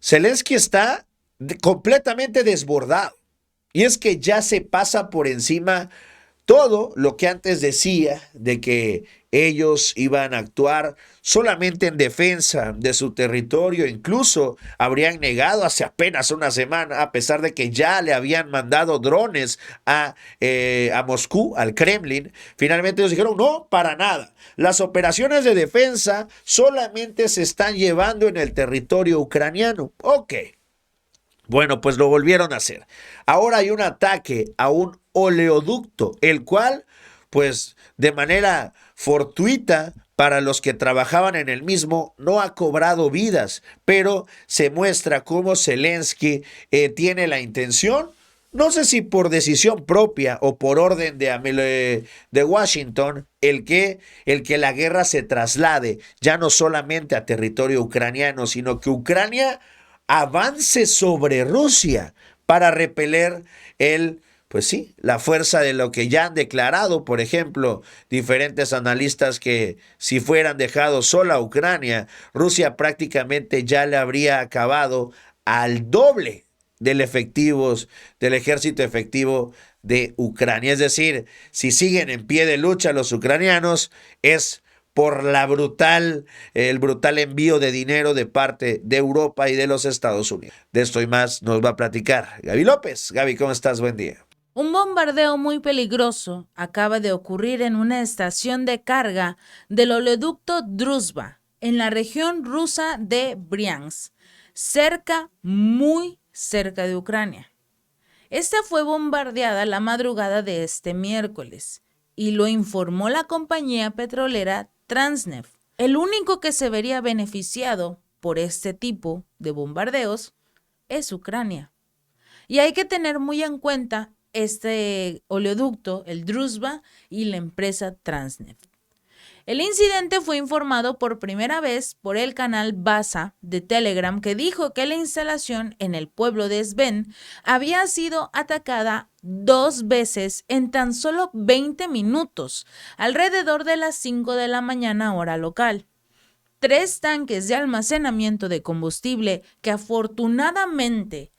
Zelensky está completamente desbordado. Y es que ya se pasa por encima todo lo que antes decía de que ellos iban a actuar solamente en defensa de su territorio, incluso habrían negado hace apenas una semana, a pesar de que ya le habían mandado drones a Moscú, al Kremlin. Finalmente ellos dijeron, no, para nada. Las operaciones de defensa solamente se están llevando en el territorio ucraniano. Ok. Bueno, pues lo volvieron a hacer. Ahora hay un ataque a un oleoducto, el cual, pues de manera fortuita para los que trabajaban en el mismo, no ha cobrado vidas, pero se muestra cómo Zelensky tiene la intención, no sé si por decisión propia o por orden de Washington, el que la guerra se traslade ya no solamente a territorio ucraniano, sino que Ucrania avance sobre Rusia para repeler pues sí, la fuerza de lo que ya han declarado, por ejemplo, diferentes analistas que si fueran dejado sola a Ucrania, Rusia prácticamente ya le habría acabado al doble del ejército efectivo de Ucrania. Es decir, si siguen en pie de lucha los ucranianos, es por el brutal envío de dinero de parte de Europa y de los Estados Unidos. De esto y más nos va a platicar Gaby López. Gaby, ¿cómo estás? Buen día. Un bombardeo muy peligroso acaba de ocurrir en una estación de carga del oleoducto Druzhba, en la región rusa de Bryansk, muy cerca de Ucrania. Esta fue bombardeada la madrugada de este miércoles y lo informó la compañía petrolera Transneft. El único que se vería beneficiado por este tipo de bombardeos es Ucrania. Y hay que tener muy en cuenta este oleoducto, el Druzhba y la empresa Transneft. El incidente fue informado por primera vez por el canal Basa de Telegram, que dijo que la instalación en el pueblo de Sven había sido atacada 2 veces en tan solo 20 minutos, alrededor de las 5 de la mañana hora local. 3 tanques de almacenamiento de combustible que afortunadamente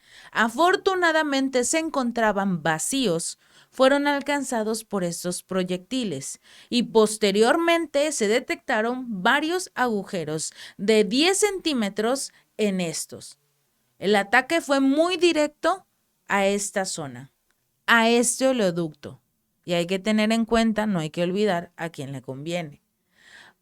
se encontraban vacíos, fueron alcanzados por estos proyectiles y posteriormente se detectaron varios agujeros de 10 centímetros en estos. El ataque fue muy directo a esta zona, a este oleoducto, y hay que tener en cuenta, no hay que olvidar a quién le conviene.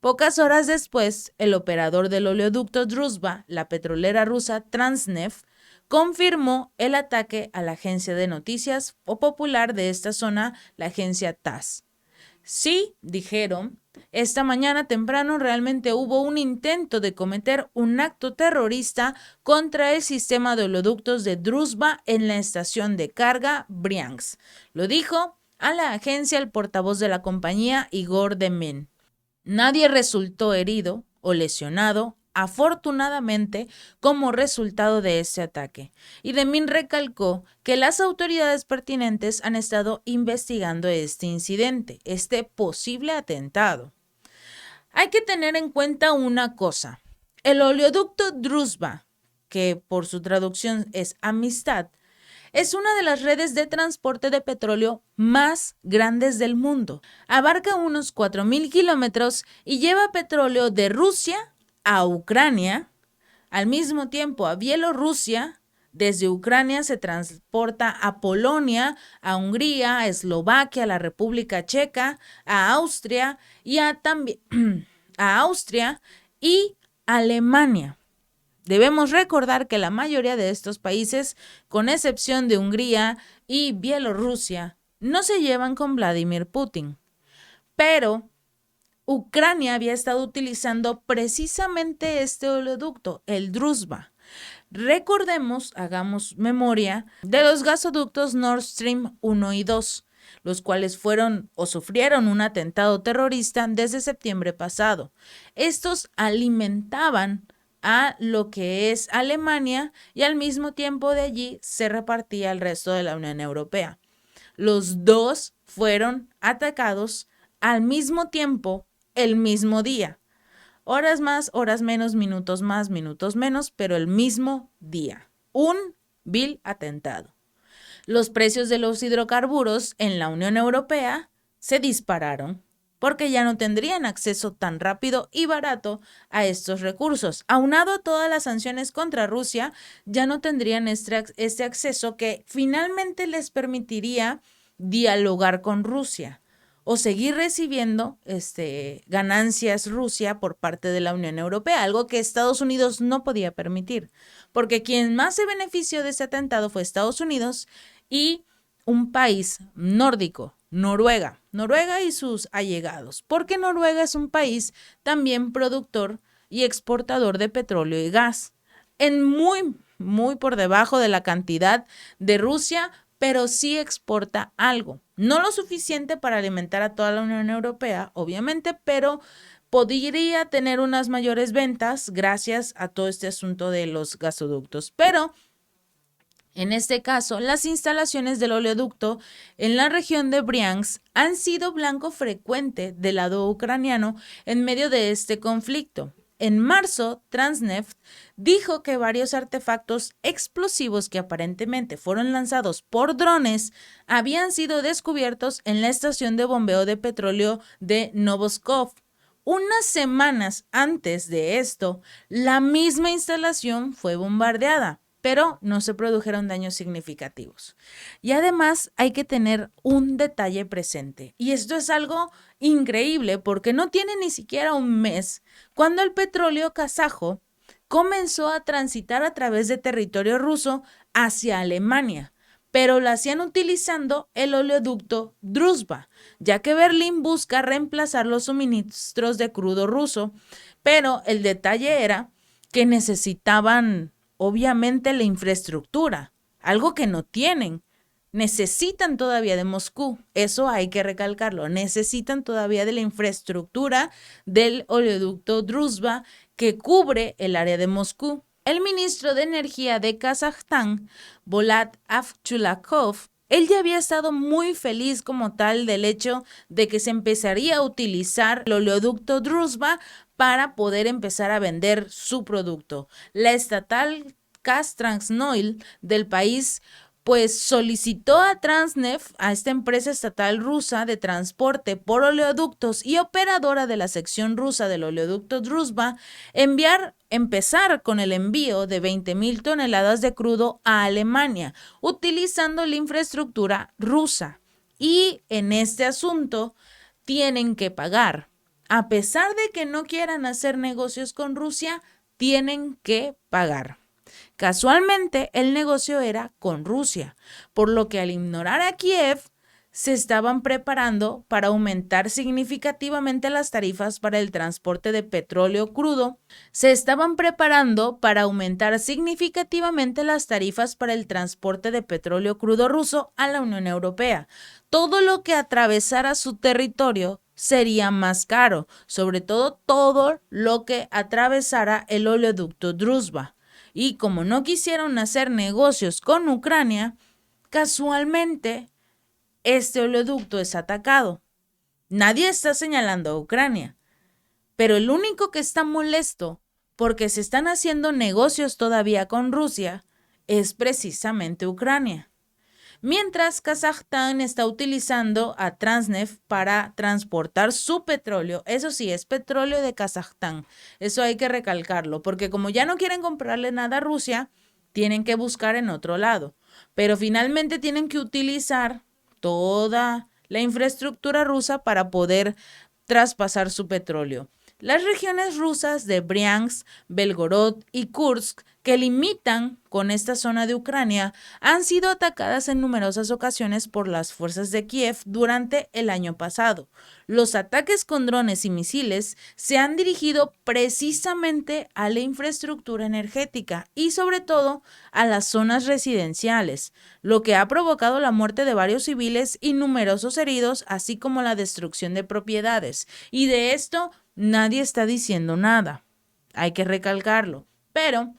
Pocas horas después, el operador del oleoducto Druzhba, la petrolera rusa Transneft, confirmó el ataque a la agencia de noticias o popular de esta zona, la agencia TASS. Sí, dijeron, esta mañana temprano realmente hubo un intento de cometer un acto terrorista contra el sistema de oleoductos de Druzhba en la estación de carga Bryansk. Lo dijo a la agencia el portavoz de la compañía, Igor Demin. Nadie resultó herido o lesionado, afortunadamente, como resultado de este ataque. Y Demin recalcó que las autoridades pertinentes han estado investigando este incidente, este posible atentado. Hay que tener en cuenta una cosa. El oleoducto Druzhba, que por su traducción es amistad, es una de las redes de transporte de petróleo más grandes del mundo. Abarca unos 4.000 kilómetros y lleva petróleo de Rusia a Ucrania, al mismo tiempo a Bielorrusia. Desde Ucrania se transporta a Polonia, a Hungría, a Eslovaquia, a la República Checa, a Austria y también a Austria y Alemania. Debemos recordar que la mayoría de estos países, con excepción de Hungría y Bielorrusia, no se llevan con Vladimir Putin. Pero Ucrania había estado utilizando precisamente este oleoducto, el Druzhba. Recordemos, hagamos memoria, de los gasoductos Nord Stream 1 y 2, los cuales fueron o sufrieron un atentado terrorista desde septiembre pasado. Estos alimentaban a lo que es Alemania y al mismo tiempo de allí se repartía el resto de la Unión Europea. Los dos fueron atacados al mismo tiempo, el mismo día. Horas más, minutos menos, pero el mismo día. Un vil atentado. Los precios de los hidrocarburos en la Unión Europea se dispararon porque ya no tendrían acceso tan rápido y barato a estos recursos. Aunado a todas las sanciones contra Rusia, ya no tendrían este acceso que finalmente les permitiría dialogar con Rusia o seguir recibiendo ganancias Rusia por parte de la Unión Europea, algo que Estados Unidos no podía permitir, porque quien más se benefició de este atentado fue Estados Unidos y un país nórdico, Noruega y sus allegados, porque Noruega es un país también productor y exportador de petróleo y gas, en muy por debajo de la cantidad de Rusia, pero sí exporta algo. No lo suficiente para alimentar a toda la Unión Europea, obviamente, pero podría tener unas mayores ventas gracias a todo este asunto de los gasoductos. Pero en este caso, las instalaciones del oleoducto en la región de Briansk han sido blanco frecuente del lado ucraniano en medio de este conflicto. En marzo, Transneft dijo que varios artefactos explosivos que aparentemente fueron lanzados por drones habían sido descubiertos en la estación de bombeo de petróleo de Novoskov. Unas semanas antes de esto, la misma instalación fue bombardeada, pero no se produjeron daños significativos. Y además hay que tener un detalle presente, y esto es algo increíble porque no tiene ni siquiera un mes cuando el petróleo kazajo comenzó a transitar a través de territorio ruso hacia Alemania, pero lo hacían utilizando el oleoducto Druzhba, ya que Berlín busca reemplazar los suministros de crudo ruso, pero el detalle era que necesitaban obviamente la infraestructura, algo que no tienen. Necesitan todavía de Moscú, eso hay que recalcarlo, necesitan todavía de la infraestructura del oleoducto Druzhba que cubre el área de Moscú. El ministro de Energía de Kazajstán, Bolat Avchulakov, él ya había estado muy feliz como tal del hecho de que se empezaría a utilizar el oleoducto Druzhba para poder empezar a vender su producto. La estatal Kaztransnoil del país pues solicitó a Transneft, a esta empresa estatal rusa de transporte por oleoductos y operadora de la sección rusa del oleoducto Druzhba, empezar con el envío de 20,000 toneladas de crudo a Alemania, utilizando la infraestructura rusa. Y en este asunto tienen que pagar. A pesar de que no quieran hacer negocios con Rusia, tienen que pagar. Casualmente, el negocio era con Rusia, por lo que al ignorar a Kiev, se estaban preparando para aumentar significativamente las tarifas para el transporte de petróleo crudo. Se estaban preparando para aumentar significativamente las tarifas para el transporte de petróleo crudo ruso a la Unión Europea. Todo lo que atravesara su territorio sería más caro, sobre todo lo que atravesara el oleoducto Druzhba. Y como no quisieron hacer negocios con Ucrania, casualmente este oleoducto es atacado. Nadie está señalando a Ucrania, pero el único que está molesto porque se están haciendo negocios todavía con Rusia es precisamente Ucrania. Mientras Kazajstán está utilizando a Transneft para transportar su petróleo, eso sí, es petróleo de Kazajstán, eso hay que recalcarlo, porque como ya no quieren comprarle nada a Rusia, tienen que buscar en otro lado, pero finalmente tienen que utilizar toda la infraestructura rusa para poder traspasar su petróleo. Las regiones rusas de Briansk, Belgorod y Kursk, que limitan con esta zona de Ucrania, han sido atacadas en numerosas ocasiones por las fuerzas de Kiev durante el año pasado. Los ataques con drones y misiles se han dirigido precisamente a la infraestructura energética y sobre todo a las zonas residenciales, lo que ha provocado la muerte de varios civiles y numerosos heridos, así como la destrucción de propiedades. Y de esto nadie está diciendo nada. Hay que recalcarlo. Pero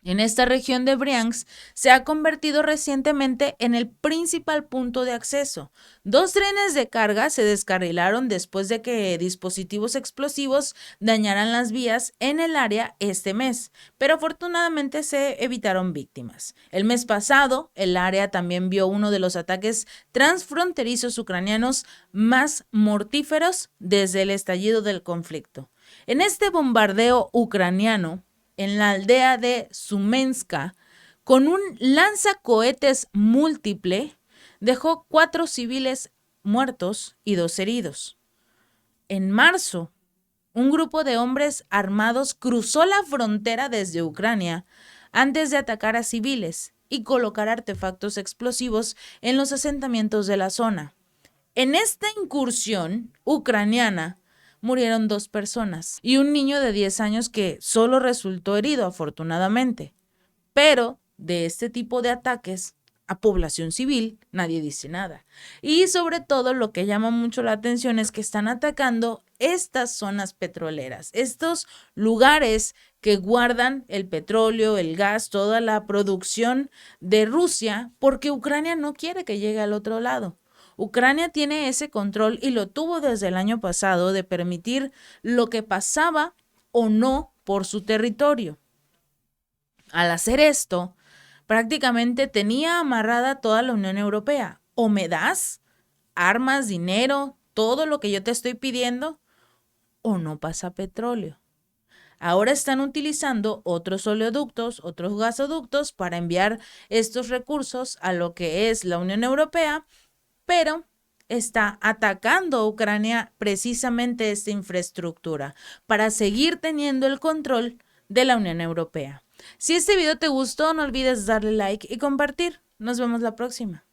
en esta región de Briansk se ha convertido recientemente en el principal punto de acceso. 2 trenes de carga se descarrilaron después de que dispositivos explosivos dañaran las vías en el área este mes, pero afortunadamente se evitaron víctimas. El mes pasado, el área también vio uno de los ataques transfronterizos ucranianos más mortíferos desde el estallido del conflicto. En este bombardeo ucraniano, en la aldea de Sumenska, con un lanzacohetes múltiple, dejó 4 civiles muertos y 2 heridos. En marzo, un grupo de hombres armados cruzó la frontera desde Ucrania antes de atacar a civiles y colocar artefactos explosivos en los asentamientos de la zona. En esta incursión ucraniana, murieron 2 personas y un niño de 10 años que solo resultó herido, afortunadamente. Pero de este tipo de ataques a población civil, nadie dice nada. Y sobre todo lo que llama mucho la atención es que están atacando estas zonas petroleras, estos lugares que guardan el petróleo, el gas, toda la producción de Rusia, porque Ucrania no quiere que llegue al otro lado. Ucrania tiene ese control y lo tuvo desde el año pasado de permitir lo que pasaba o no por su territorio. Al hacer esto, prácticamente tenía amarrada toda la Unión Europea. O me das armas, dinero, todo lo que yo te estoy pidiendo, o no pasa petróleo. Ahora están utilizando otros oleoductos, otros gasoductos para enviar estos recursos a lo que es la Unión Europea, pero está atacando a Ucrania precisamente esta infraestructura para seguir teniendo el control de la Unión Europea. Si este video te gustó, no olvides darle like y compartir. Nos vemos la próxima.